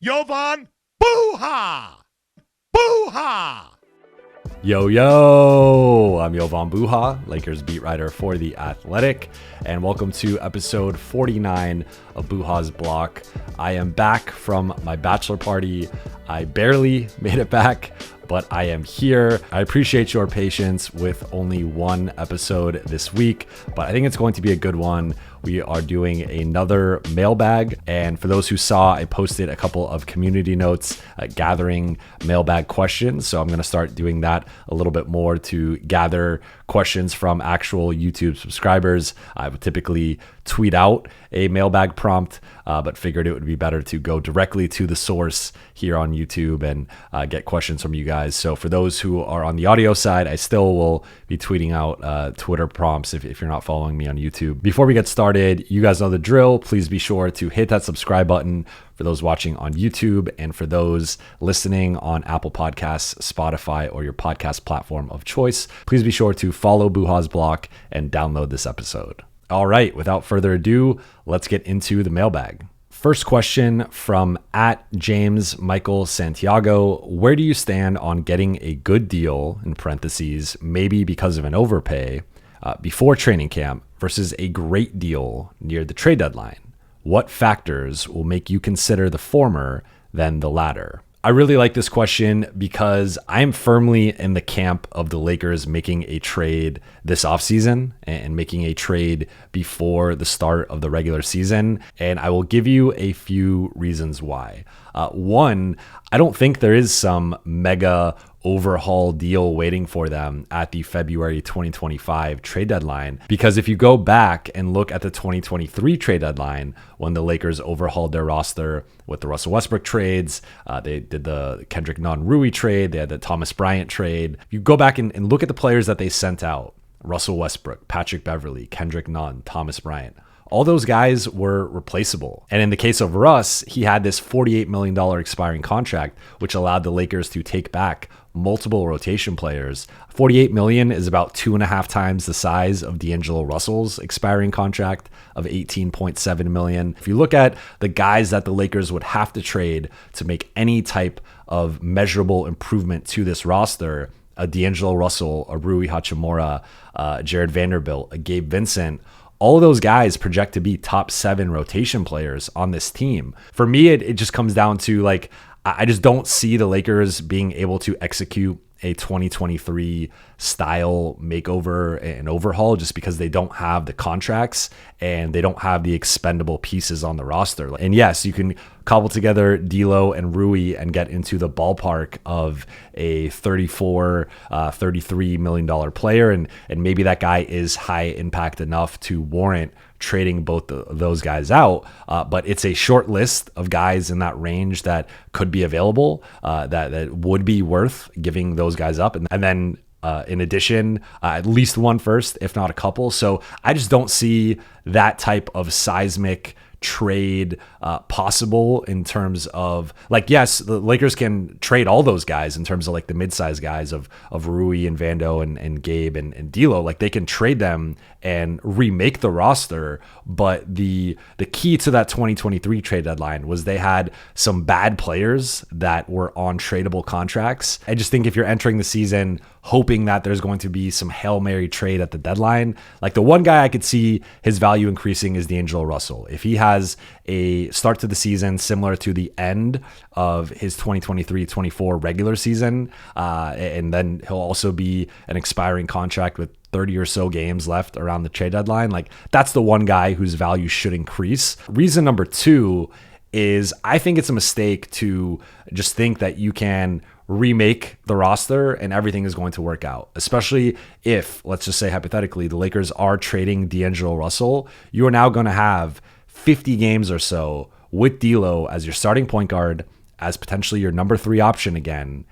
Jovan Buha! Buha! Yo, I'm Jovan Buha, Lakers beat writer for The Athletic, and welcome to episode 49 of Buha's Block. I am back from my bachelor party. I barely made it back, but I am here. I appreciate your patience with only one episode this week, but I think it's going to be a good one. We are doing another mailbag, and for those who saw, I posted a couple of community notes gathering mailbag questions, so I'm going to start doing that a little bit more to gather questions from actual YouTube subscribers. I would typically tweet out a mailbag prompt, but figured it would be better to go directly to the source here on YouTube and get questions from you guys. So for those who are on the audio side, I still will be tweeting out Twitter prompts if you're not following me on YouTube. Before we get started, you guys know the drill. Please be sure to hit that subscribe button for those watching on YouTube, and for those listening on Apple Podcasts, Spotify, or your podcast platform of choice, please be sure to follow Buha's Block and download this episode. All right, without further ado, let's get into the mailbag. First question from @JamesMichaelSantiago. Where do you stand on getting a good deal, in parentheses, maybe because of an overpay, before training camp versus a great deal near the trade deadline? What factors will make you consider the former than the latter? I really like this question because I'm firmly in the camp of the Lakers making a trade this offseason and making a trade before the start of the regular season. And I will give you a few reasons why. One, I don't think there is some mega overhaul deal waiting for them at the February 2025 trade deadline. Because if you go back and look at the 2023 trade deadline, when the Lakers overhauled their roster with the Russell Westbrook trades, they did the Kendrick Nunn-Rui trade, they had the Thomas Bryant trade. You go back and look at the players that they sent out: Russell Westbrook, Patrick Beverley, Kendrick Nunn, Thomas Bryant. All those guys were replaceable. And in the case of Russ, he had this $48 million expiring contract, which allowed the Lakers to take back multiple rotation players. $48 million is about 2.5 times the size of D'Angelo Russell's expiring contract of $18.7 million. If you look at the guys that the Lakers would have to trade to make any type of measurable improvement to this roster, a D'Angelo Russell, a Rui Hachimura, Jared Vanderbilt, a Gabe Vincent, all of those guys project to be top 7 rotation players on this team. For me, it just comes down to, like, I just don't see the Lakers being able to execute a 2023 style makeover and overhaul just because they don't have the contracts and they don't have the expendable pieces on the roster. And yes, you can cobble together D'Lo and Rui and get into the ballpark of a $33 million player. And maybe that guy is high impact enough to warrant trading both those guys out, but it's a short list of guys in that range that could be available, that would be worth giving those guys up, and then in addition, at least one first, if not a couple. So I just don't see that type of seismic trade possible in terms of, like, yes, the Lakers can trade all those guys in terms of like the mid-sized guys of Rui and Vando and Gabe and D'Lo. Like, they can trade them and remake the roster, but the key to that 2023 trade deadline was they had some bad players that were on tradable contracts. I just think if you're entering the season hoping that there's going to be some Hail Mary trade at the deadline, like, the one guy I could see his value increasing is D'Angelo Russell. If he has a start to the season similar to the end of his 2023-24 regular season, and then he'll also be an expiring contract with 30 or so games left around the trade deadline, like, that's the one guy whose value should increase. Reason number 2 is I think it's a mistake to just think that you can remake the roster and everything is going to work out, especially if, let's just say hypothetically, the Lakers are trading D'Angelo Russell. You are now going to have 50 games or so with D'Lo as your starting point guard, as potentially your number 3 option again,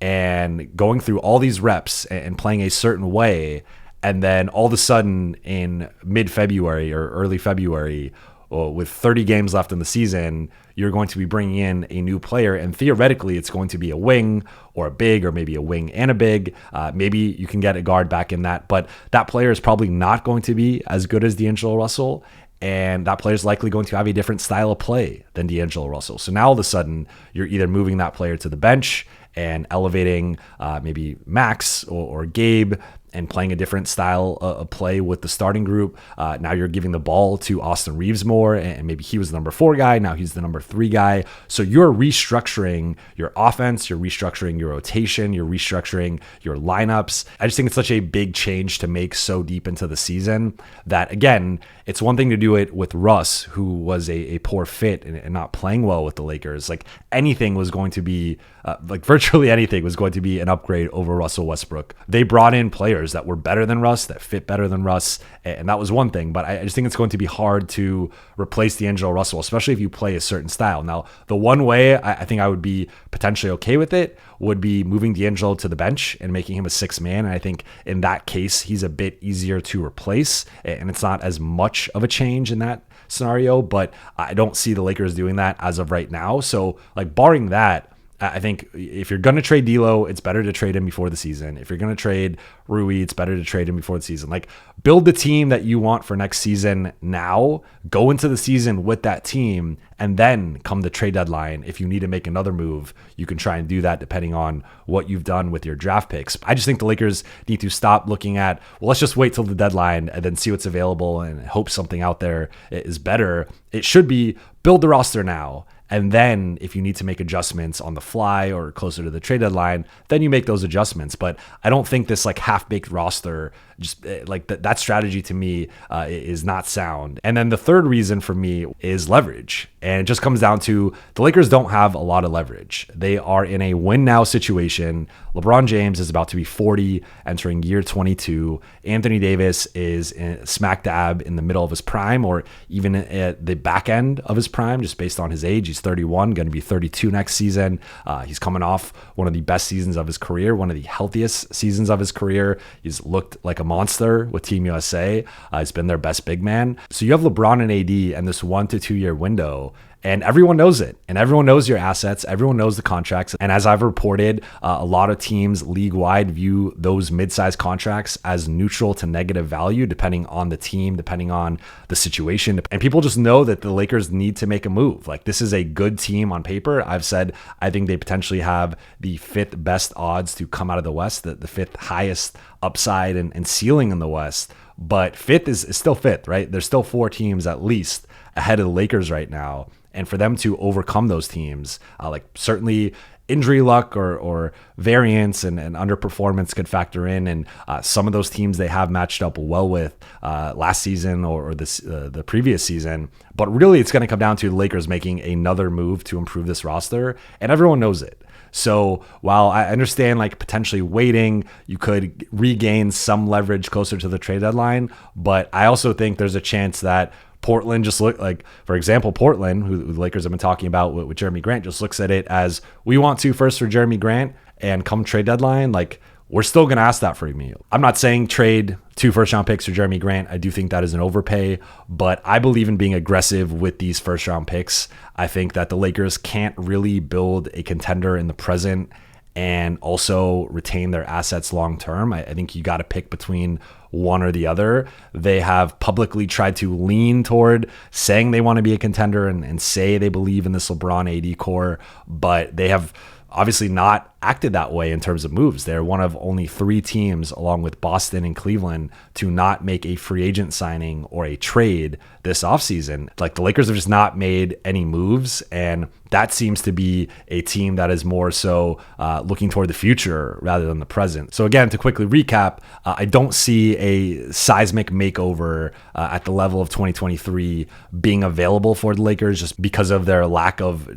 and going through all these reps and playing a certain way. And then all of a sudden in mid-February or early February, with 30 games left in the season, you're going to be bringing in a new player, and theoretically it's going to be a wing or a big, or maybe a wing and a big. Maybe you can get a guard back in that, but that player is probably not going to be as good as D'Angelo Russell. and that player is likely going to have a different style of play than D'Angelo Russell. So now all of a sudden, you're either moving that player to the bench and elevating maybe Max or Gabe and playing a different style of play with the starting group. Now you're giving the ball to Austin Reeves more, and maybe he was the number 4 guy. Now he's the number 3 guy. So you're restructuring your offense, you're restructuring your rotation, you're restructuring your lineups. I just think it's such a big change to make so deep into the season that, again, it's one thing to do it with Russ, who was a poor fit and not playing well with the Lakers. Like anything was going to be, virtually anything was going to be an upgrade over Russell Westbrook. They brought in players that were better than Russ, that fit better than Russ, and that was one thing. But I just think it's going to be hard to replace D'Angelo Russell, especially if you play a certain style. Now, the one way I think I would be potentially okay with it would be moving D'Angelo to the bench and making him a 6th man. And I think in that case, he's a bit easier to replace, and it's not as much of a change in that scenario. But I don't see the Lakers doing that as of right now. So, like, barring that, I think if you're going to trade D'Lo, it's better to trade him before the season. If you're going to trade Rui, it's better to trade him before the season. Like, build the team that you want for next season now, go into the season with that team, and then come the trade deadline. If you need to make another move, you can try and do that depending on what you've done with your draft picks. I just think the Lakers need to stop looking at, well, let's just wait till the deadline and then see what's available and hope something out there is better. It should be build the roster now. And then if you need to make adjustments on the fly or closer to the trade deadline, then you make those adjustments. But I don't think this like half-baked roster, just like that strategy to me is not sound. And then the third reason for me is leverage. And it just comes down to the Lakers don't have a lot of leverage. They are in a win now situation. LeBron James is about to be 40, entering year 22. Anthony Davis is smack dab in the middle of his prime, or even at the back end of his prime, just based on his age. He's 31, going to be 32 next season. He's coming off one of the best seasons of his career, one of the healthiest seasons of his career. He's looked like a monster with Team USA. He's been their best big man. So you have LeBron and AD and this 1 to 2 year window. And everyone knows it. And everyone knows your assets. Everyone knows the contracts. And as I've reported, a lot of teams league-wide view those mid-sized contracts as neutral to negative value, depending on the team, depending on the situation. And people just know that the Lakers need to make a move. Like, this is a good team on paper. I've said I think they potentially have the 5th best odds to come out of the West, the 5th highest upside and ceiling in the West. But 5th is still 5th, right? There's still 4 teams at least ahead of the Lakers right now. And for them to overcome those teams, like certainly injury luck or variance and underperformance could factor in. And some of those teams they have matched up well with last season or the previous season. But really, it's going to come down to the Lakers making another move to improve this roster. And everyone knows it. So while I understand like potentially waiting, you could regain some leverage closer to the trade deadline. But I also think there's a chance that Portland just look like, for example, Portland, who the Lakers have been talking about with Jeremy Grant, just looks at it as, we want 2 firsts for Jeremy Grant, and come trade deadline, like, we're still going to ask that for you. I'm not saying trade 2 first-round picks for Jeremy Grant. I do think that is an overpay, but I believe in being aggressive with these first-round picks. I think that the Lakers can't really build a contender in the present and also retain their assets long-term. I think you got to pick between one or the other. They have publicly tried to lean toward saying they want to be a contender and say they believe in this LeBron AD core, but they have obviously not acted that way in terms of moves. They're one of only 3 teams, along with Boston and Cleveland, to not make a free agent signing or a trade this offseason. Like, the Lakers have just not made any moves, and that seems to be a team that is more so looking toward the future rather than the present. So again, to quickly recap, I don't see a seismic makeover at the level of 2023 being available for the Lakers, just because of their lack of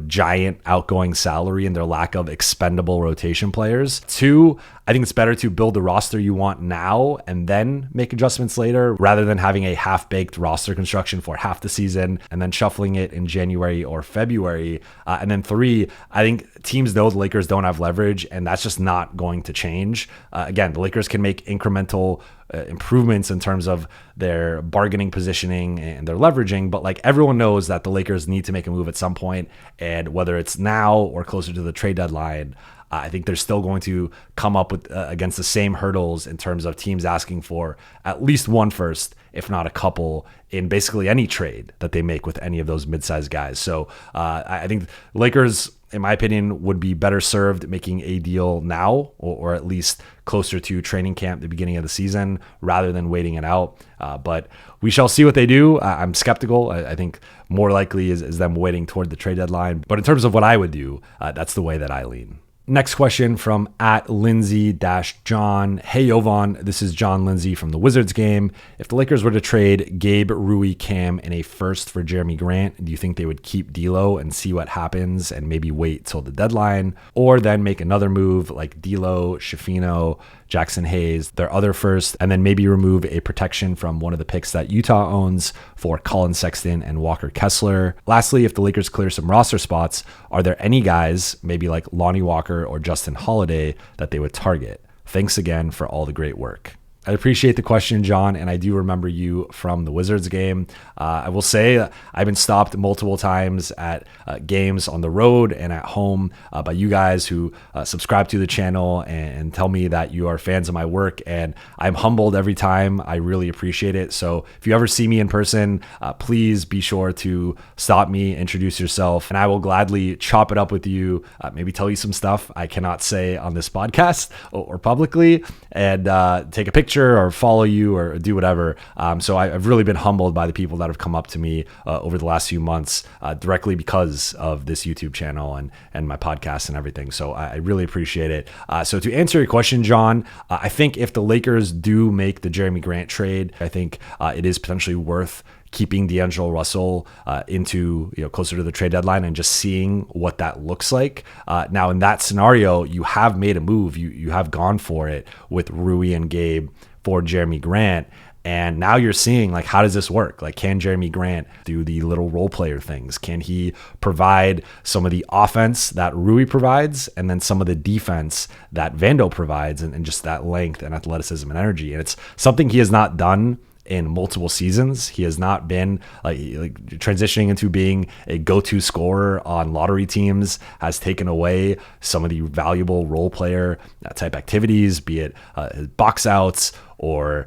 giant outgoing salary and their lack of expendable rotation players. 2, I think it's better to build the roster you want now and then make adjustments later, rather than having a half-baked roster construction for half the season and then shuffling it in January or February. And then 3, I think teams know the Lakers don't have leverage, and that's just not going to change. Again, the Lakers can make incremental improvements in terms of their bargaining positioning and their leveraging, but like, everyone knows that the Lakers need to make a move at some point, and whether it's now or closer to the trade deadline, I think they're still going to come up with against the same hurdles in terms of teams asking for at least one first, if not a couple, in basically any trade that they make with any of those mid-sized guys. So I think Lakers, in my opinion, would be better served making a deal now, or at least closer to training camp, the beginning of the season, rather than waiting it out. But we shall see what they do. I'm skeptical. I think more likely is them waiting toward the trade deadline. But in terms of what I would do, that's the way that I lean. Next question from @Lindsay-John. Hey, Jovan, this is John Lindsay from the Wizards game. If the Lakers were to trade Gabe, Rui, Cam, and a first for Jeremy Grant, do you think they would keep D'Lo and see what happens and maybe wait till the deadline, or then make another move like D'Lo, Shafino, Jackson Hayes, their other first, and then maybe remove a protection from one of the picks that Utah owns for Colin Sexton and Walker Kessler? Lastly, if the Lakers clear some roster spots, are there any guys, maybe like Lonnie Walker or Justin Holiday, that they would target? Thanks again for all the great work. I appreciate the question, John, and I do remember you from the Wizards game. I will say I've been stopped multiple times at games on the road and at home by you guys who subscribe to the channel and tell me that you are fans of my work, and I'm humbled every time. I really appreciate it. So if you ever see me in person, please be sure to stop me, introduce yourself, and I will gladly chop it up with you, maybe tell you some stuff I cannot say on this podcast or publicly, and take a picture or follow you or do whatever. So I've really been humbled by the people that have come up to me over the last few months directly because of this YouTube channel and my podcast and everything. So I really appreciate it. So to answer your question, John, I think if the Lakers do make the Jeremy Grant trade, I think it is potentially worth keeping D'Angelo Russell into closer to the trade deadline and just seeing what that looks like. Now, in that scenario, you have made a move. You have gone for it with Rui and Gabe for Jeremy Grant. And now you're seeing, like, how does this work? Like, can Jeremy Grant do the little role player things? Can he provide some of the offense that Rui provides and then some of the defense that Vando provides, and just that length and athleticism and energy? And it's something he has not done in multiple seasons. He has not been like transitioning into being a go-to scorer on lottery teams, has taken away some of the valuable role player type activities, be it his box outs or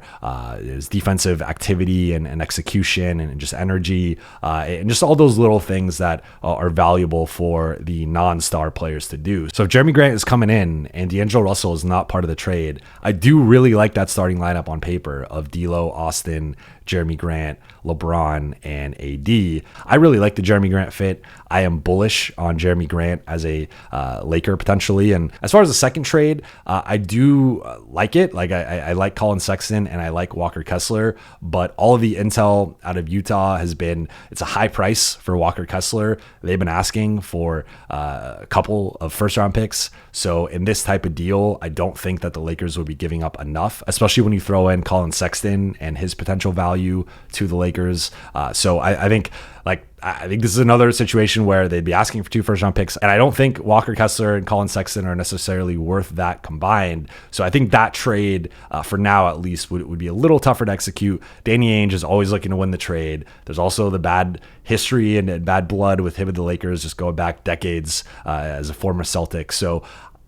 his defensive activity and execution and just energy and just all those little things that are valuable for the non-star players to do. So if Jeremy Grant is coming in and D'Angelo Russell is not part of the trade, I do really like that starting lineup on paper of D'Lo, Austin, Jeremy Grant, LeBron, and AD. I really like the Jeremy Grant fit. I am bullish on Jeremy Grant as a Laker potentially. And as far as the second trade, I do like it. Like I like Colin Sexton and I like Walker Kessler, but all of the intel out of Utah has been, it's a high price for Walker Kessler. They've been asking for a couple of first round picks. So in this type of deal, I don't think that the Lakers would be giving up enough, especially when you throw in Colin Sexton and his potential value to the Lakers. So I think this is another situation where they'd be asking for 2 first round picks. And I don't think Walker Kessler and Colin Sexton are necessarily worth that combined. So I think that trade, for now at least, would be a little tougher to execute. Danny Ainge is always looking to win the trade. There's also the bad history and bad blood with him and the Lakers, just going back decades as a former Celtic. So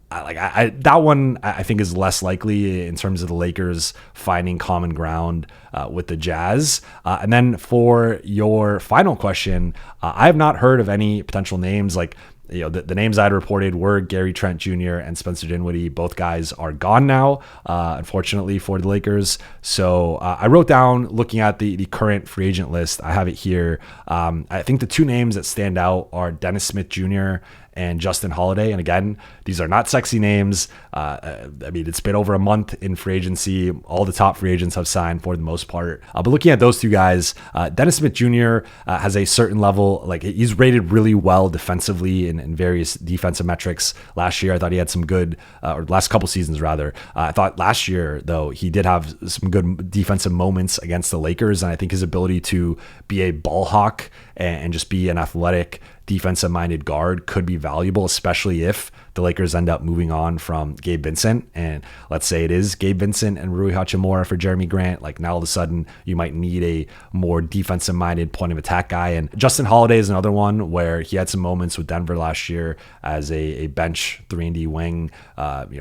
that one I think is less likely in terms of the Lakers finding common ground with the Jazz. And then for your final question, I have not heard of any potential names. Like, the names I'd reported were Gary Trent Jr. and Spencer Dinwiddie. Both guys are gone now, unfortunately, for the Lakers. So I wrote down, looking at the current free agent list, I have it here. I think the 2 names that stand out are Dennis Smith Jr. and Justin Holiday. And again, these are not sexy names. It's been over a month in free agency. All the top free agents have signed for the most part. But looking at those 2 guys, Dennis Smith Jr. Has a certain level, like he's rated really well defensively in various defensive metrics. Last year, I thought he had some good, or last couple seasons rather. I thought last year, though, he did have some good defensive moments against the Lakers. And I think his ability to be a ball hawk and just be an athletic, defensive-minded guard could be valuable, especially if the Lakers end up moving on from Gabe Vincent, and let's say it is Gabe Vincent and Rui Hachimura for Jeremy Grant, like now all of a sudden you might need a more defensive-minded point of attack guy. And Justin Holiday is another one where he had some moments with Denver last year as a bench 3-and-D wing.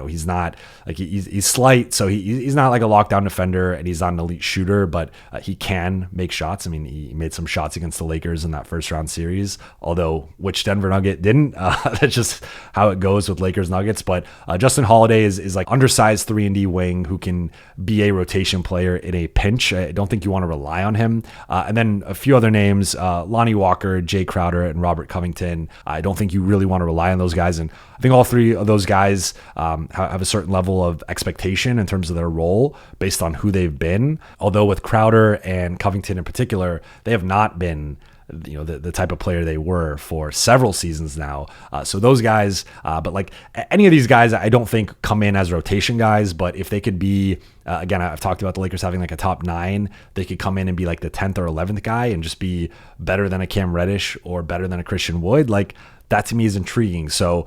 He's not like he's slight, so he's not like a lockdown defender, and he's not an elite shooter, but he can make shots. I mean, he made some shots against the Lakers in that first round series, although which Denver Nugget didn't. That's just how it goes with Lakers Nuggets. But Justin Holiday is like undersized 3-and-D wing who can be a rotation player in a pinch. I don't think you want to rely on him. And then a few other names, Lonnie Walker, Jay Crowder, and Robert Covington. I don't think you really want to rely on those guys. And I think all three of those guys have a certain level of expectation in terms of their role based on who they've been. Although with Crowder and Covington in particular, they have not been the type of player they were for several seasons now. So those guys, but like any of these guys, I don't think come in as rotation guys, but if they could be, again, I've talked about the Lakers having like a top 9, they could come in and be like the 10th or 11th guy and just be better than a Cam Reddish or better than a Christian Wood. Like that to me is intriguing. So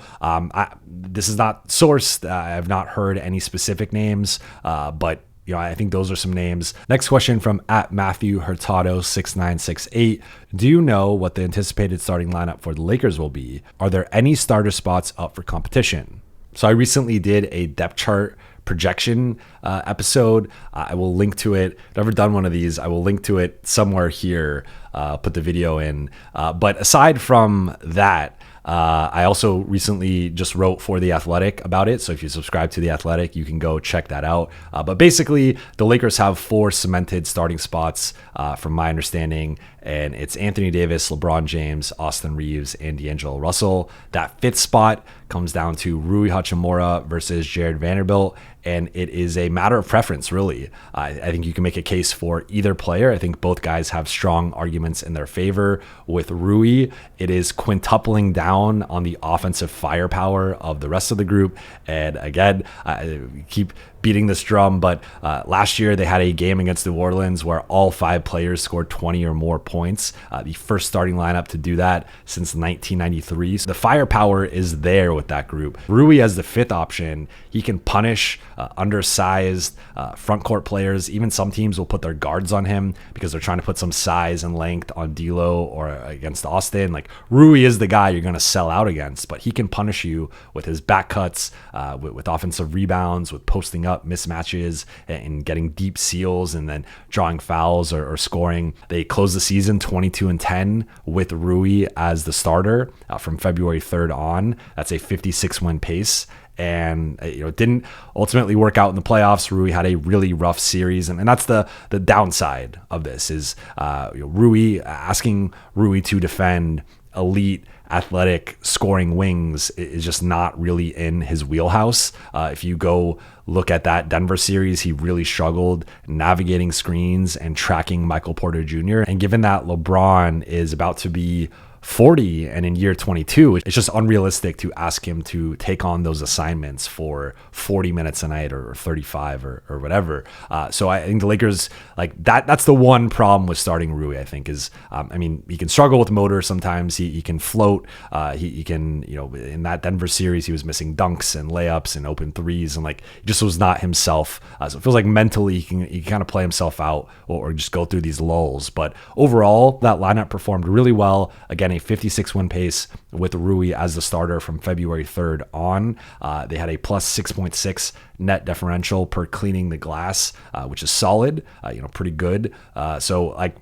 this is not sourced. I have not heard any specific names, but I think those are some names. Next question from @Matthew Hurtado 6968. Do you know what the anticipated starting lineup for the Lakers will be? Are there any starter spots up for competition? So I recently did a depth chart projection episode. I will link to it. I've never done one of these. I will link to it somewhere here. Put the video in. But aside from that, I also recently just wrote for The Athletic about it. So if you subscribe to The Athletic, you can go check that out. But basically, the Lakers have 4 cemented starting spots from my understanding. And it's Anthony Davis, LeBron James, Austin Reeves, and D'Angelo Russell. That 5th spot comes down to Rui Hachimura versus Jared Vanderbilt. And it is a matter of preference, really. I think you can make a case for either player. I think both guys have strong arguments in their favor. With Rui, it is quintupling down on the offensive firepower of the rest of the group. And again, I keep beating this drum, but last year they had a game against New Orleans where all 5 players scored 20 or more points. The first starting lineup to do that since 1993. So the firepower is there with that group. Rui as the 5th option, he can punish undersized front court players. Even some teams will put their guards on him because they're trying to put some size and length on D'Lo or against Austin. Like Rui is the guy you're going to sell out against, but he can punish you with his back cuts, with offensive rebounds, with posting up mismatches and getting deep seals and then drawing fouls or scoring. They closed the season 22-10 with Rui as the starter from February 3rd on. That's a 56-win pace. And it didn't ultimately work out in the playoffs. Rui had a really rough series, and that's the downside of this is Rui, asking Rui to defend elite athletic scoring wings is just not really in his wheelhouse. If you go look at that Denver series, he really struggled navigating screens and tracking Michael Porter Jr. And given that LeBron is about to be 40 and in year 22, it's just unrealistic to ask him to take on those assignments for 40 minutes a night or 35 or whatever. So I think the Lakers, like that's the one problem with starting Rui, I think is, he can struggle with motor sometimes. He can float. He can, in that Denver series, he was missing dunks and layups and open threes and like he just was not himself. So it feels like mentally he can kind of play himself out or just go through these lulls. But overall, that lineup performed really well. Again, a 56-win pace with Rui as the starter from February 3rd on. They had a plus 6.6 net differential per cleaning the glass, which is solid, pretty good. So I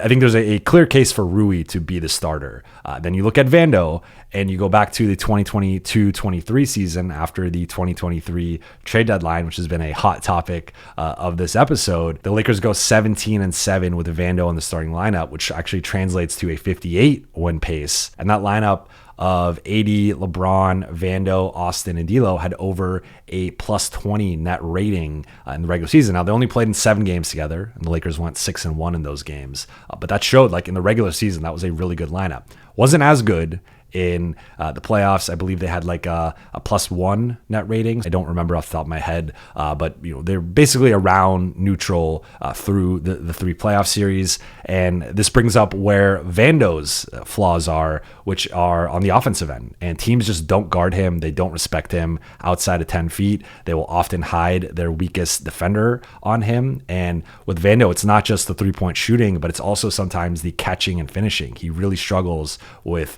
think there's a clear case for Rui to be the starter. Then you look at Vando and you go back to the 2022-23 season after the 2023 trade deadline, which has been a hot topic of this episode. The Lakers go 17-7 with Vando in the starting lineup, which actually translates to a 58-win pace. And that lineup of AD, LeBron, Vando, Austin, and D'Lo had over a plus 20 net rating in the regular season. Now, they only played in 7 games together, and the Lakers went 6-1 in those games. But that showed, like, in the regular season, that was a really good lineup. Wasn't as good in the playoffs. I believe they had like a +1 net rating. I don't remember off the top of my head, but they're basically around neutral through the 3 playoff series. And this brings up where Vando's flaws are, which are on the offensive end. And teams just don't guard him. They don't respect him outside of 10 feet. They will often hide their weakest defender on him. And with Vando, it's not just the 3-point shooting, but it's also sometimes the catching and finishing. He really struggles with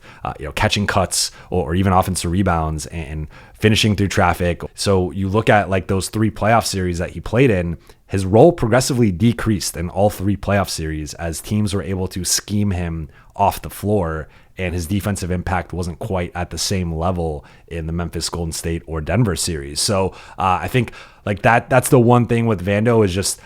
catching cuts or even offensive rebounds and finishing through traffic. So you look at like those 3 playoff series that he played in, his role progressively decreased in all 3 playoff series as teams were able to scheme him off the floor, and his defensive impact wasn't quite at the same level in the Memphis, Golden State, or Denver series. So I think like that's the one thing with Vando is just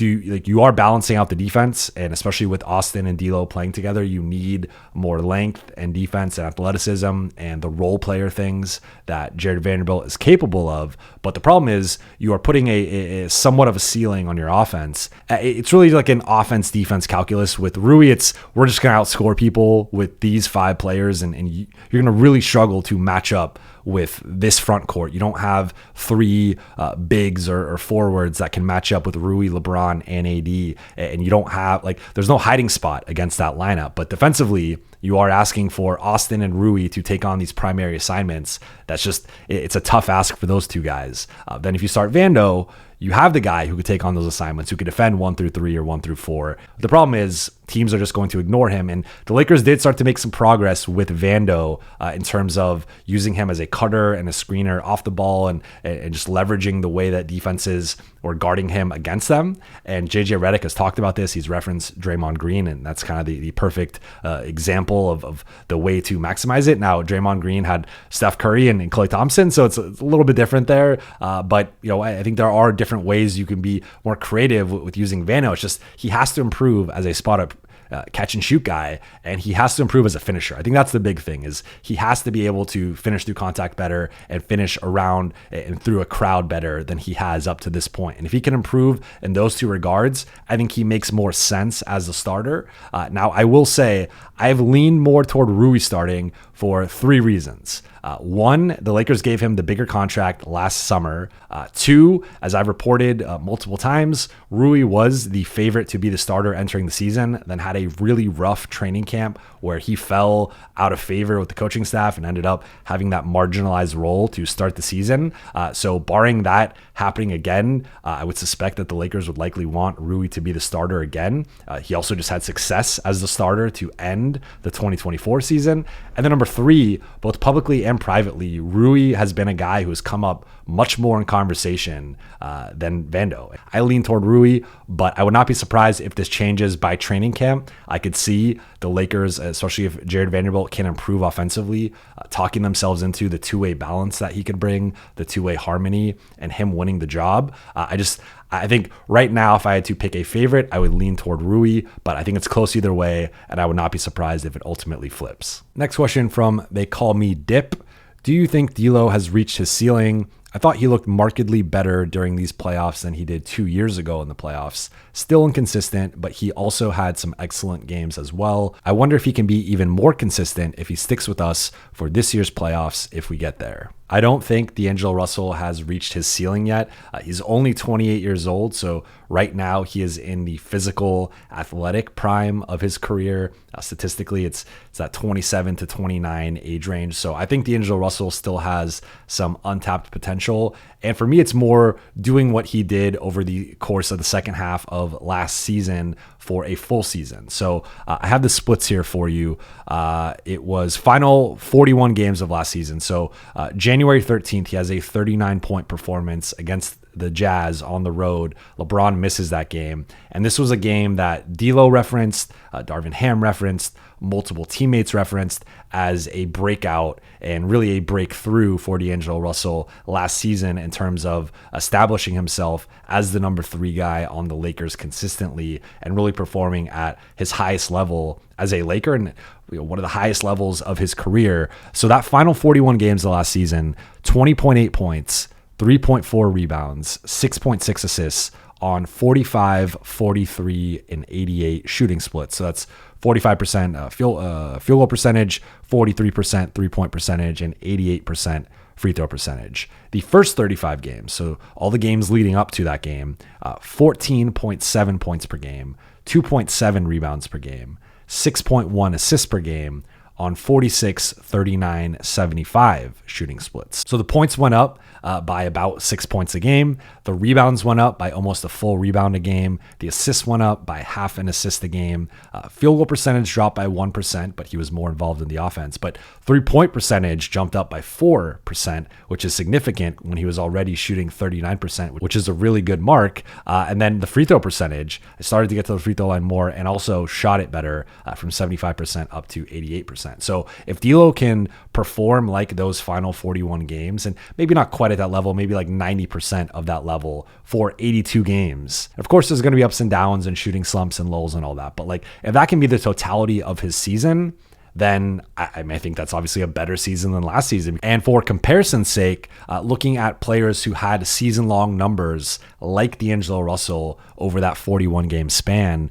you are balancing out the defense, and especially with Austin and D'Lo playing together, you need more length and defense and athleticism and the role player things that Jared Vanderbilt is capable of. But the problem is you are putting a somewhat of a ceiling on your offense. It's really like an offense defense calculus. With Rui, we're just going to outscore people with these 5 players, and you're going to really struggle to match up with this front court. You don't have 3 bigs or forwards that can match up with Rui, LeBron, and AD, and you don't have there's no hiding spot against that lineup. But defensively, you are asking for Austin and Rui to take on these primary assignments. It's a tough ask for those 2 guys. Then if you start Vando, you have the guy who could take on those assignments, who could defend 1 through 3 or 1 through 4. The problem is teams are just going to ignore him. And the Lakers did start to make some progress with Vando in terms of using him as a cutter and a screener off the ball and just leveraging the way that defenses were guarding him against them. And JJ Redick has talked about this. He's referenced Draymond Green, and that's kind of the perfect example of the way to maximize it. Now, Draymond Green had Steph Curry and Klay Thompson, so it's a little bit different there. But I think there are different ways you can be more creative with using Vando. It's just he has to improve as a spot-up catch and shoot guy, and he has to improve as a finisher. I think that's the big thing, is he has to be able to finish through contact better and finish around and through a crowd better than he has up to this point. And if he can improve in those 2 regards, I think he makes more sense as a starter. Now, I will say I've leaned more toward Rui starting for 3 reasons. 1, the Lakers gave him the bigger contract last summer. 2, as I've reported multiple times, Rui was the favorite to be the starter entering the season, then had a really rough training camp where he fell out of favor with the coaching staff and ended up having that marginalized role to start the season. So barring that happening again, I would suspect that the Lakers would likely want Rui to be the starter again. He also just had success as the starter to end the 2024 season. And then number 3, both publicly and privately, Rui has been a guy who has come up much more in conversation than Vando. I lean toward Rui, but I would not be surprised if this changes by training camp. I could see the Lakers, especially if Jared Vanderbilt can improve offensively, talking themselves into the 2-way balance that he could bring, the 2-way harmony, and him winning the job. I think right now, if I had to pick a favorite, I would lean toward Rui, but I think it's close either way, and I would not be surprised if it ultimately flips. Next question from They Call Me Dip. Do you think D'Lo has reached his ceiling? I thought he looked markedly better during these playoffs than he did 2 years ago in the playoffs. Still inconsistent, but he also had some excellent games as well. I wonder if he can be even more consistent if he sticks with us for this year's playoffs if we get there. I don't think D'Angelo Russell has reached his ceiling yet. He's only 28 years old, so right now he is in the physical, athletic prime of his career. Statistically, it's that 27 to 29 age range. So I think D'Angelo Russell still has some untapped potential. And for me, it's more doing what he did over the course of the second half of last season for a full season. So I have the splits here for you. It was final 41 games of last season. So January 13th, he has a 39-point performance against the Jazz on the road. LeBron misses that game. And this was a game that D'Lo referenced, Darvin Ham referenced, multiple teammates referenced as a breakout and really a breakthrough for D'Angelo Russell last season in terms of establishing himself as the number 3 guy on the Lakers consistently and really performing at his highest level as a Laker and one of the highest levels of his career. So that final 41 games of last season, 20.8 points, 3.4 rebounds, 6.6 assists, on 45, 43, and 88 shooting splits. So that's 45% field goal percentage, 43% three-point percentage, and 88% free throw percentage. The first 35 games, so all the games leading up to that game, 14.7 points per game, 2.7 rebounds per game, 6.1 assists per game on 46, 39, 75 shooting splits. So the points went up by about 6 points a game. The rebounds went up by almost a full rebound a game. The assists went up by half an assist a game. Field goal percentage dropped by 1%, but he was more involved in the offense. But 3-point percentage jumped up by 4%, which is significant when he was already shooting 39%, which is a really good mark. And then the free throw percentage, I started to get to the free throw line more and also shot it better from 75% up to 88%. So if D'Lo can perform like those final 41 games, and maybe not quite at that level, maybe like 90% of that level for 82 games. Of course, there's going to be ups and downs and shooting slumps and lulls and all that. But like if that can be the totality of his season, then I think that's obviously a better season than last season. And for comparison's sake, looking at players who had season-long numbers like D'Angelo Russell over that 41-game span,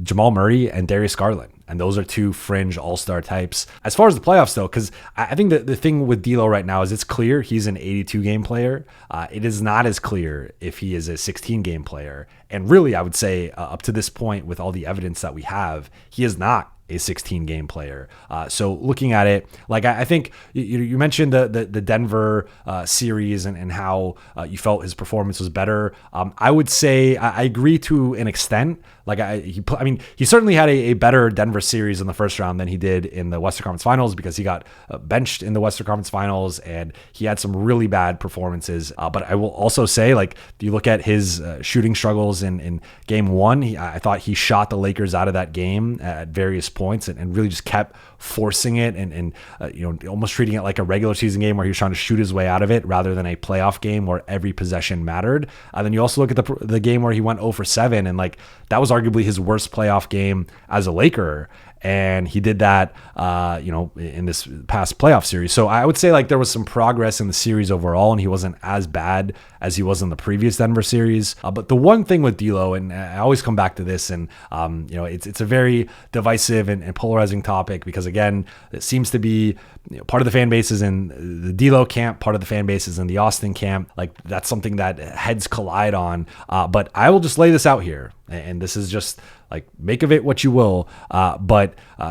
Jamal Murray and Darius Garland. And those are two fringe all-star types. As far as the playoffs, though, because I think that the thing with D'Lo right now is it's clear he's an 82-game player. It is not as clear if he is a 16-game player. And really, I would say up to this point, with all the evidence that we have, he is not a 16-game player. So looking at it, like I think you mentioned the Denver series and how you felt his performance was better. I would say I agree to an extent. Like he certainly had a better Denver series in the first round than he did in the Western Conference Finals because he got benched in the Western Conference Finals and he had some really bad performances. But I will also say, like, you look at his shooting struggles in game one, I thought he shot the Lakers out of that game at various points and really just kept forcing it and almost treating it like a regular season game where he was trying to shoot his way out of it rather than a playoff game where every possession mattered. And then you also look at the game where he went 0 for 7 and like that was arguably his worst playoff game as a Laker. And he did that, in this past playoff series. So I would say like there was some progress in the series overall, and he wasn't as bad as he was in the previous Denver series. But the one thing with D'Lo, and I always come back to this, and it's a very divisive and polarizing topic because again, it seems to be part of the fan base is in the D'Lo camp, part of the fan base is in the Austin camp. Like that's something that heads collide on. But I will just lay this out here, and this is just like make of it what you will. But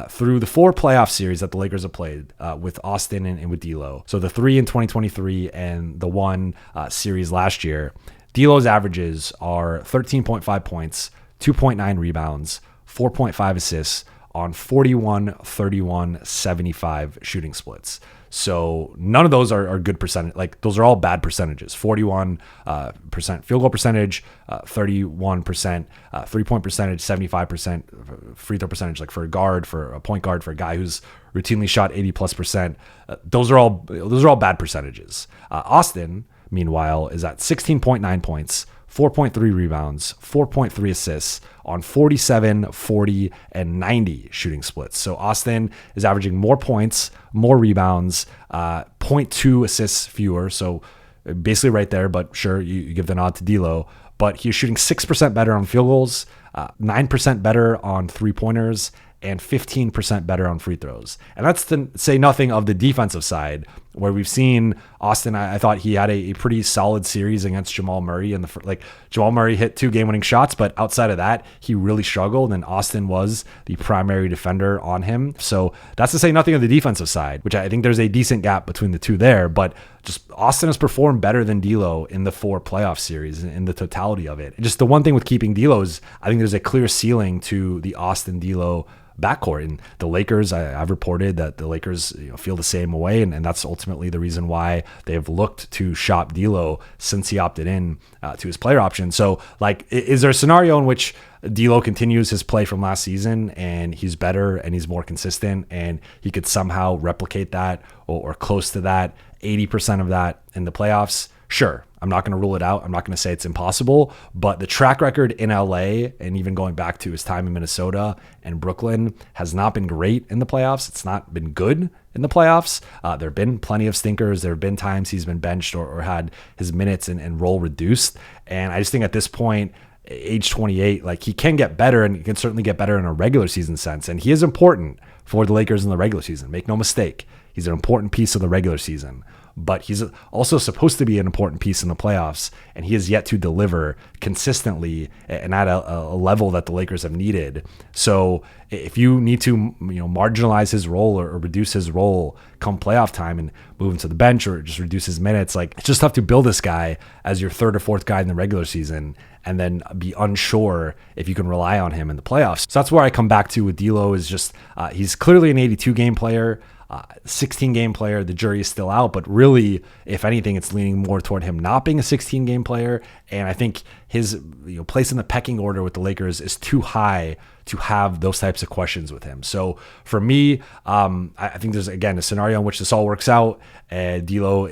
through the 4 playoff series that the Lakers have played with Austin and with D'Lo, so the 3 in 2023 and the 1 series last year, D'Lo's averages are 13.5 points, 2.9 rebounds, 4.5 assists on 41, 31, 75 shooting splits. So none of those are good percentage. Like those are all bad percentages. 41% field goal percentage, 31% 3-point percentage, 75% free throw percentage. Like for a point guard, for a guy who's routinely shot 80+%, those are all bad percentages. Austin, meanwhile, is at 16.9 points, 4.3 rebounds, 4.3 assists on 47, 40, and 90 shooting splits. So Austin is averaging more points, more rebounds, 0.2 assists fewer. So basically right there, but sure, you give the nod to D'Lo. But he's shooting 6% better on field goals, 9% better on three-pointers, and 15% better on free throws. And that's to say nothing of the defensive side, where we've seen Austin. I thought he had a pretty solid series against Jamal Murray. Jamal Murray hit 2 game-winning shots, but outside of that, he really struggled, and Austin was the primary defender on him. So that's to say nothing of the defensive side, which I think there's a decent gap between the two there, but just Austin has performed better than D'Lo in the 4 playoff series in the totality of it. And just the one thing with keeping D'Lo is I think there's a clear ceiling to the Austin D'Lo backcourt. And the Lakers, I've reported that the Lakers feel the same way, and that's ultimately the reason why they've looked to shop D'Lo since he opted in to his player option. So, like, is there a scenario in which D'Lo continues his play from last season and he's better and he's more consistent and he could somehow replicate that or close to that, 80% of that in the playoffs? Sure. I'm not going to rule it out. I'm not going to say it's impossible, but the track record in LA and even going back to his time in Minnesota and Brooklyn has not been great in the playoffs. It's not been good in the playoffs. There have been plenty of stinkers. There have been times he's been benched or had his minutes and role reduced. And I just think at this point, age 28, like he can get better, and he can certainly get better in a regular season sense. And he is important for the Lakers in the regular season. Make no mistake. He's an important piece of the regular season, but he's also supposed to be an important piece in the playoffs, and he has yet to deliver consistently and at a level that the Lakers have needed. So if you need to, marginalize his role or reduce his role come playoff time and move him to the bench or just reduce his minutes, like it's just tough to build this guy as your third or fourth guy in the regular season and then be unsure if you can rely on him in the playoffs. So that's where I come back to with D'Lo is just he's clearly an 82 game player. 16 game player, the jury is still out, but really, if anything, it's leaning more toward him not being a 16 game player. And I think his place in the pecking order with the Lakers is too high to have those types of questions with him. So for me, I think there's, again, a scenario in which this all works out. D'Lo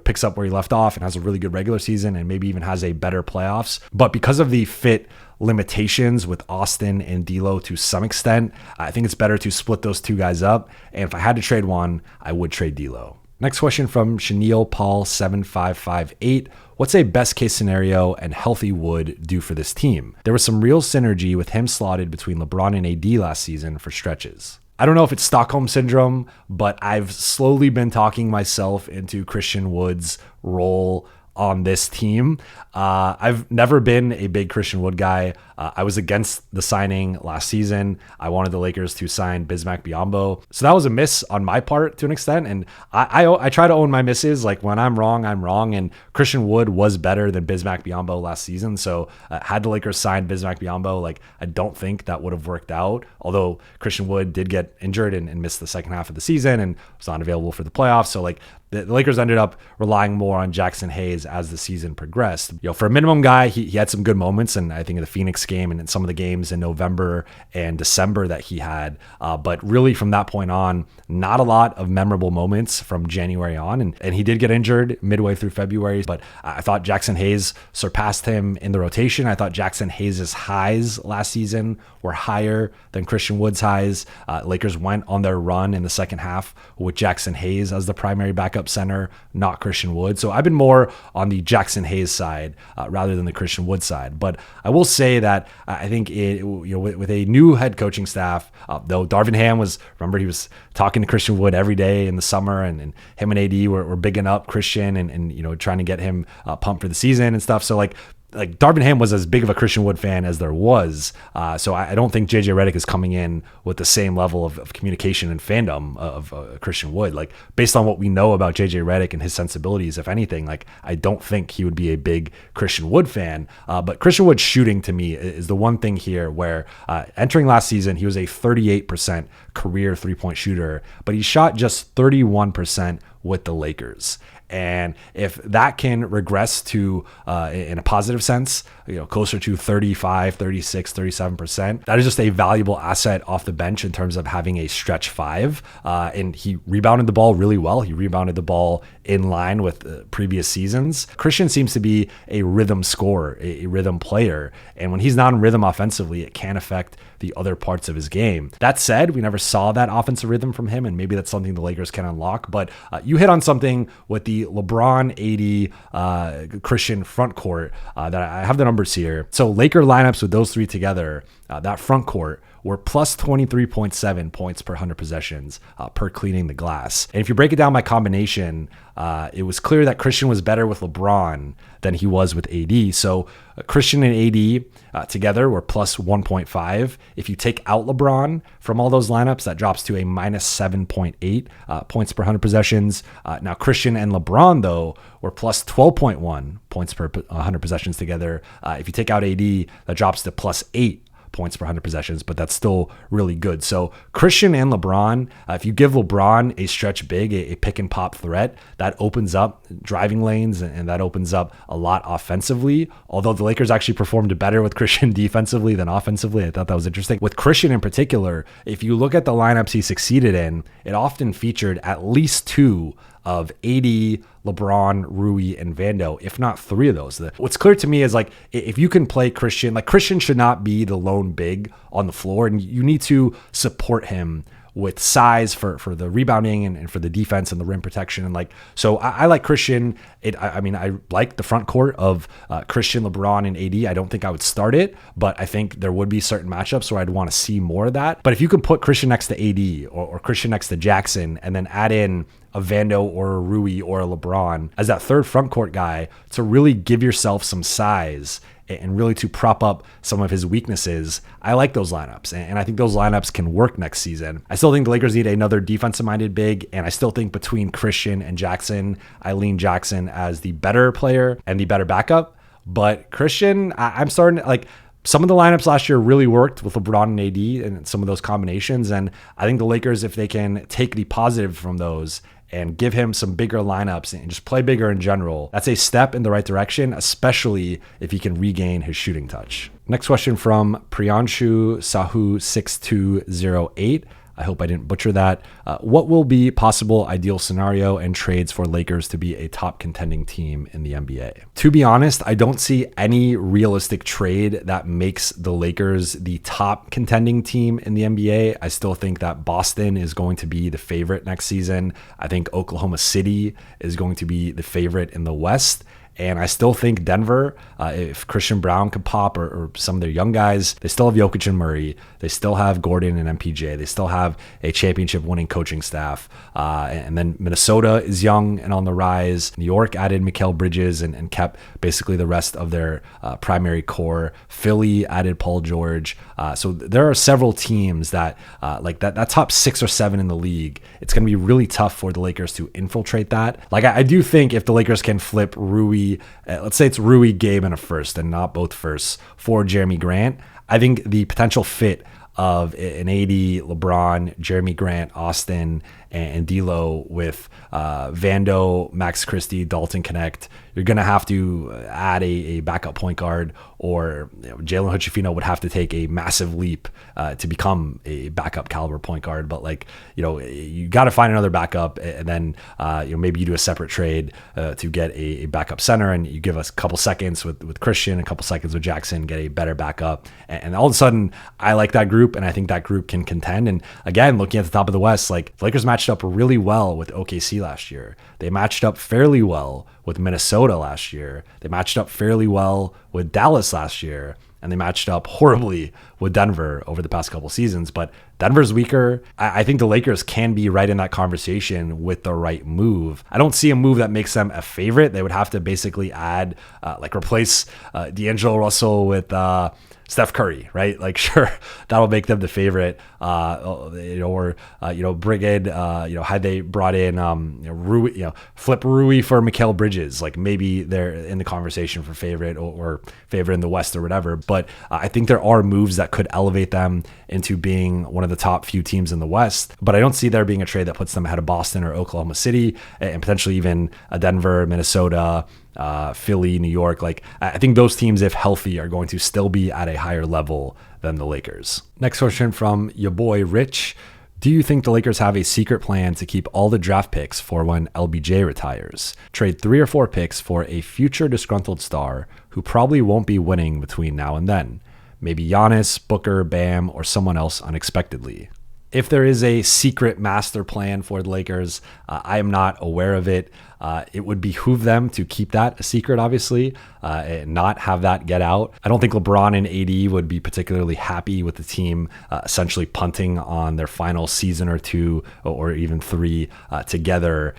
picks up where he left off and has a really good regular season and maybe even has a better playoffs. But because of the fit limitations with Austin and D'Lo to some extent, I think it's better to split those two guys up. And if I had to trade one, I would trade D'Lo. Next question from Chenille Paul 7558. What's a best case scenario and healthy Wood do for this team? There was some real synergy with him slotted between LeBron and AD last season for stretches. I don't know if it's Stockholm syndrome, but I've slowly been talking myself into Christian Wood's role on this team. I've never been a big Christian Wood guy. I was against the signing last season. I wanted the Lakers to sign Bismack Biyombo. So that was a miss on my part to an extent. And I try to own my misses. Like when I'm wrong, I'm wrong. And Christian Wood was better than Bismack Biyombo last season. So had the Lakers signed Bismack Biyombo, like I don't think that would have worked out. Although Christian Wood did get injured and missed the second half of the season and was not available for the playoffs. So like the Lakers ended up relying more on Jackson Hayes as the season progressed. For a minimum guy, he had some good moments. And I think in the Phoenix game and in some of the games in November and December that he had. But really from that point on, not a lot of memorable moments from January on. And he did get injured midway through February, but I thought Jackson Hayes surpassed him in the rotation. I thought Jackson Hayes' highs last season were higher than Christian Wood's highs. Lakers went on their run in the second half with Jackson Hayes as the primary backup center, not Christian Wood. So I've been more on the Jackson Hayes side rather than the Christian Wood side. But I will say that I think with a new head coaching staff, though Darvin Ham remember he was talking to Christian Wood every day in the summer, and him and AD were bigging up Christian and trying to get him pumped for the season and stuff. So like Darvin Ham was as big of a Christian Wood fan as there was. So I don't think JJ Redick is coming in with the same level of communication and fandom of Christian Wood. Like based on what we know about JJ Redick and his sensibilities, if anything, like I don't think he would be a big Christian Wood fan. But Christian Wood's shooting to me is the one thing here where entering last season, he was a 38% career three-point shooter, but he shot just 31% with the Lakers. And if that can regress to, in a positive sense, closer to 35, 36, 37%, that is just a valuable asset off the bench in terms of having a stretch five. And he rebounded the ball really well. He rebounded the ball in line with previous seasons. Christian seems to be a rhythm scorer, a rhythm player. And when he's not in rhythm offensively, it can affect the other parts of his game. That said, we never saw that offensive rhythm from him, and maybe that's something the Lakers can unlock. But you hit on something with the LeBron, AD, Christian front court that I have the numbers here. So Laker lineups with those three together, that front court were plus 23.7 points per 100 possessions per cleaning the glass. And if you break it down by combination, it was clear that Christian was better with LeBron than he was with AD. So Christian and AD together were plus 1.5. If you take out LeBron from all those lineups, that drops to a minus 7.8 points per 100 possessions. Now Christian and LeBron, though, were plus 12.1 points per 100 possessions together. If you take out AD, that drops to plus 8 points per 100 possessions, but that's still really good. So Christian and LeBron, if you give LeBron a stretch big, a pick and pop threat, that opens up driving lanes and that opens up a lot offensively. Although the Lakers actually performed better with Christian defensively than offensively. I thought that was interesting. With Christian in particular, if you look at the lineups he succeeded in, it often featured at least two of AD, LeBron, Rui, and Vando, if not three of those. What's clear to me is like, if you can play Christian, like Christian should not be the lone big on the floor, and you need to support him with size for the rebounding and for the defense and the rim protection. And like, so I like Christian. I like the front court of Christian, LeBron, and AD. I don't think I would start it, but I think there would be certain matchups where I'd want to see more of that. But if you can put Christian next to AD or Christian next to Jackson and then add in a Vando or a Rui or a LeBron as that third front court guy to really give yourself some size and really to prop up some of his weaknesses, I like those lineups. And I think those lineups can work next season. I still think the Lakers need another defensive-minded big, and I still think between Christian and Jackson, I lean Jackson as the better player and the better backup. But Christian, I'm starting to, like, some of the lineups last year really worked with LeBron and AD and some of those combinations. And I think the Lakers, if they can take the positive from those and give him some bigger lineups and just play bigger in general, that's a step in the right direction, especially if he can regain his shooting touch. Next question from Priyanshu Sahu 6208. I hope I didn't butcher that. What will be possible ideal scenario and trades for Lakers to be a top contending team in the NBA? To be honest, I don't see any realistic trade that makes the Lakers the top contending team in the NBA. I still think that Boston is going to be the favorite next season. I think Oklahoma City is going to be the favorite in the West. And I still think Denver, if Christian Brown could pop or some of their young guys, they still have Jokic and Murray. They still have Gordon and MPJ. They still have a championship winning coaching staff. And then Minnesota is young and on the rise. New York added Mikal Bridges and kept basically the rest of their primary core. Philly added Paul George. So there are several teams that like that top 6 or 7 in the league. It's going to be really tough for the Lakers to infiltrate that. Like I do think if the Lakers can flip Rui, let's say it's Rui, Gabe, and a first, and not both firsts, for Jeremy Grant, I think the potential fit of an AD, LeBron, Jeremy Grant, Austin, and D'Lo with Vando, Max Christie, Dalton Connect, you're going to have to add a backup point guard, or Jalen Hood-Schifino would have to take a massive leap to become a backup caliber point guard. But you got to find another backup, and then maybe you do a separate trade to get a backup center, and you give us a couple seconds with Christian, a couple seconds with Jackson, get a better backup, and all of a sudden I like that group, and I think that group can contend. And again, looking at the top of the West, like the Lakers matched up really well with OKC last year. They matched up fairly well with Minnesota last year. They matched up fairly well with Dallas last year, and they matched up horribly with Denver over the past couple seasons. But Denver's weaker. I think the Lakers can be right in that conversation with the right move. I don't see a move that makes them a favorite. They would have to basically add, replace D'Angelo Russell with Steph Curry, right? Like, sure, that'll make them the favorite. Bring in, had they brought in, Rui, flip Rui for Mikal Bridges, like maybe they're in the conversation for favorite or favorite in the West or whatever. But I think there are moves that could elevate them into being one of the top few teams in the West. But I don't see there being a trade that puts them ahead of Boston or Oklahoma City and potentially even Denver, Minnesota, Philly, New York. Like, I think those teams, if healthy, are going to still be at a higher level than the Lakers. Next question from your boy Rich. Do you think the Lakers have a secret plan to keep all the draft picks for when LBJ retires? Trade 3 or 4 picks for a future disgruntled star who probably won't be winning between now and then. Maybe Giannis, Booker, Bam, or someone else unexpectedly. If there is a secret master plan for the Lakers, I am not aware of it. It would behoove them to keep that a secret, obviously, and not have that get out. I don't think LeBron and AD would be particularly happy with the team essentially punting on their final season or 2 or even 3 together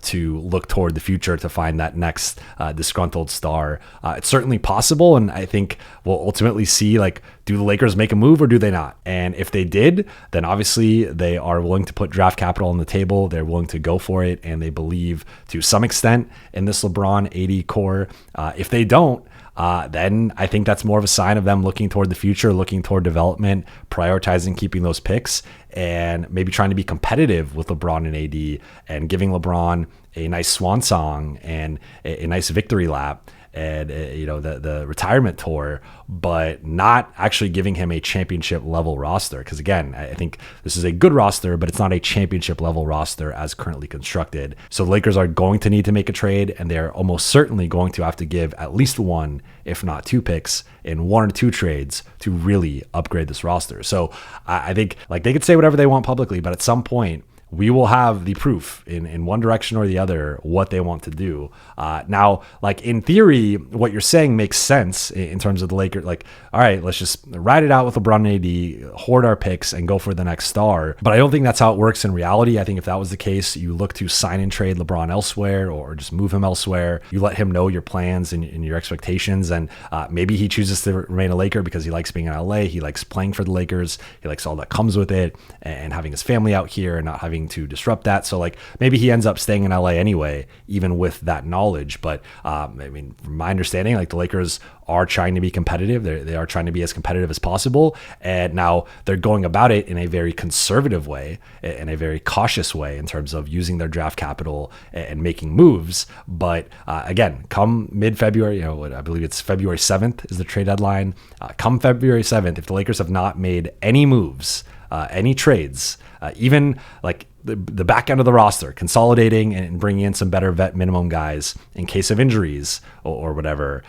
to look toward the future to find that next disgruntled star. It's certainly possible, and I think we'll ultimately see, like, do the Lakers make a move or do they not? And if they did, then obviously they are willing to put draft capital on the table. They're willing to go for it, and they believe to some extent in this LeBron AD core. If they don't, then I think that's more of a sign of them looking toward the future, looking toward development, prioritizing keeping those picks, and maybe trying to be competitive with LeBron and AD and giving LeBron a nice swan song and a nice victory lap, and the retirement tour, but not actually giving him a championship level roster. Because again, I think this is a good roster, but it's not a championship level roster as currently constructed. So the Lakers are going to need to make a trade, and they're almost certainly going to have to give at least one, if not two picks in one or two trades to really upgrade this roster. So I think like they could say whatever they want publicly, but at some point we will have the proof in one direction or the other what they want to do. Now, like in theory, what you're saying makes sense in terms of the Lakers. Like, all right, let's just ride it out with LeBron and AD, hoard our picks, and go for the next star. But I don't think that's how it works in reality. I think if that was the case, you look to sign and trade LeBron elsewhere, or just move him elsewhere. You let him know your plans and your expectations, and maybe he chooses to remain a Laker because he likes being in LA. He likes playing for the Lakers. He likes all that comes with it, and having his family out here and not having to disrupt that. So like maybe he ends up staying in LA anyway, even with that knowledge. But I mean, from my understanding, like the Lakers are trying to be competitive. They are trying to be as competitive as possible. And now they're going about it in a very conservative way, in a very cautious way in terms of using their draft capital and making moves. But again, come mid-February, I believe it's February 7th is the trade deadline. Come February 7th, if the Lakers have not made any moves, any trades, even like the back end of the roster, consolidating and bringing in some better vet minimum guys in case of injuries or whatever,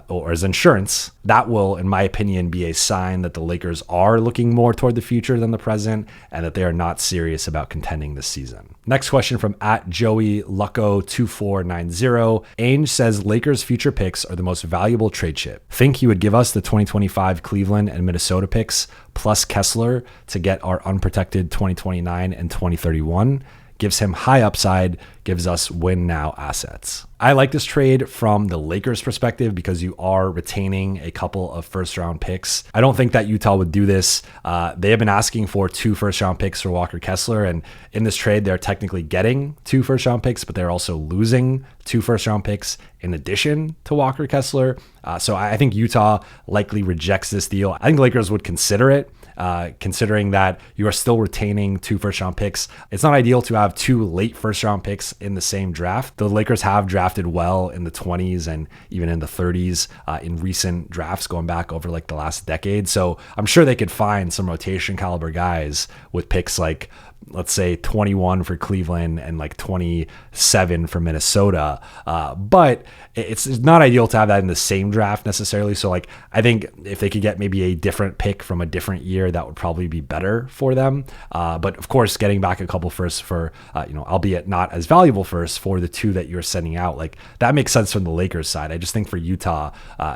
or as insurance, that will, in my opinion, be a sign that the Lakers are looking more toward the future than the present, and that they are not serious about contending this season. Next question from @JoeyLucko2490. Ainge says Lakers future picks are the most valuable trade chip. Think he would give us the 2025 Cleveland and Minnesota picks plus Kessler to get our unprotected 2029 and 2031. Gives him high upside, gives us win now assets. I like this trade from the Lakers perspective because you are retaining a couple of first round picks. I don't think that Utah would do this. They have been asking for 2 first round picks for Walker Kessler. And in this trade, they're technically getting 2 first round picks, but they're also losing 2 first round picks in addition to Walker Kessler. So I think Utah likely rejects this deal. I think the Lakers would consider it. Considering that you are still retaining 2 first round picks. It's not ideal to have 2 late first round picks in the same draft. The Lakers have drafted well in the 20s and even in the 30s in recent drafts going back over like the last decade. So I'm sure they could find some rotation caliber guys with picks like, let's say 21 for Cleveland and like 27 for Minnesota. But it's not ideal to have that in the same draft necessarily. So like, I think if they could get maybe a different pick from a different year, that would probably be better for them. But of course, getting back a couple firsts for, albeit not as valuable firsts for the 2 that you're sending out, like that makes sense from the Lakers side. I just think for Utah,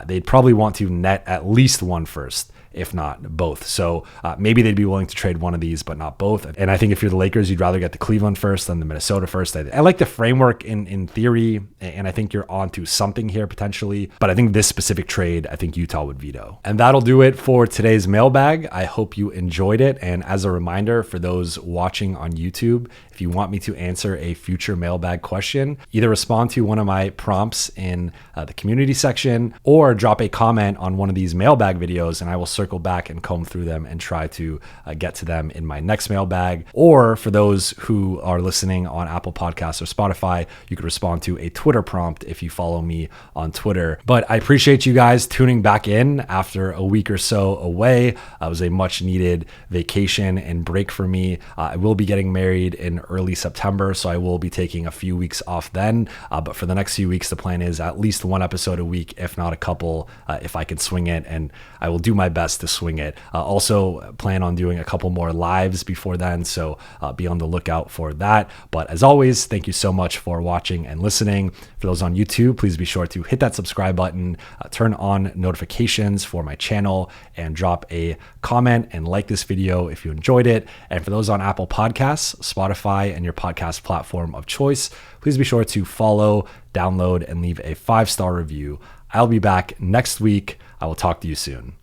they'd probably want to net at least 1 first, if not both. So maybe they'd be willing to trade one of these, but not both. And I think if you're the Lakers, you'd rather get the Cleveland first than the Minnesota first. I like the framework in theory, and I think you're onto something here potentially. But I think this specific trade, I think Utah would veto. And that'll do it for today's mailbag. I hope you enjoyed it. And as a reminder for those watching on YouTube, if you want me to answer a future mailbag question, either respond to one of my prompts in the community section or drop a comment on one of these mailbag videos, and I will circle back and comb through them and try to get to them in my next mailbag. Or for those who are listening on Apple Podcasts or Spotify, you could respond to a Twitter prompt if you follow me on Twitter. But I appreciate you guys tuning back in after a week or so away. It was a much needed vacation and break for me. I will be getting married in early September, so I will be taking a few weeks off then. But for the next few weeks, the plan is at least 1 episode a week, if not a couple, if I can swing it, and I will do my best to swing it. Also plan on doing a couple more lives before then, so be on the lookout for that. But as always, thank you so much for watching and listening. For those on YouTube, please be sure to hit that subscribe button, turn on notifications for my channel, and drop a comment and like this video if you enjoyed it. And for those on Apple Podcasts, Spotify, and your podcast platform of choice, please be sure to follow, download, and leave a 5-star review. I'll be back next week. I will talk to you soon.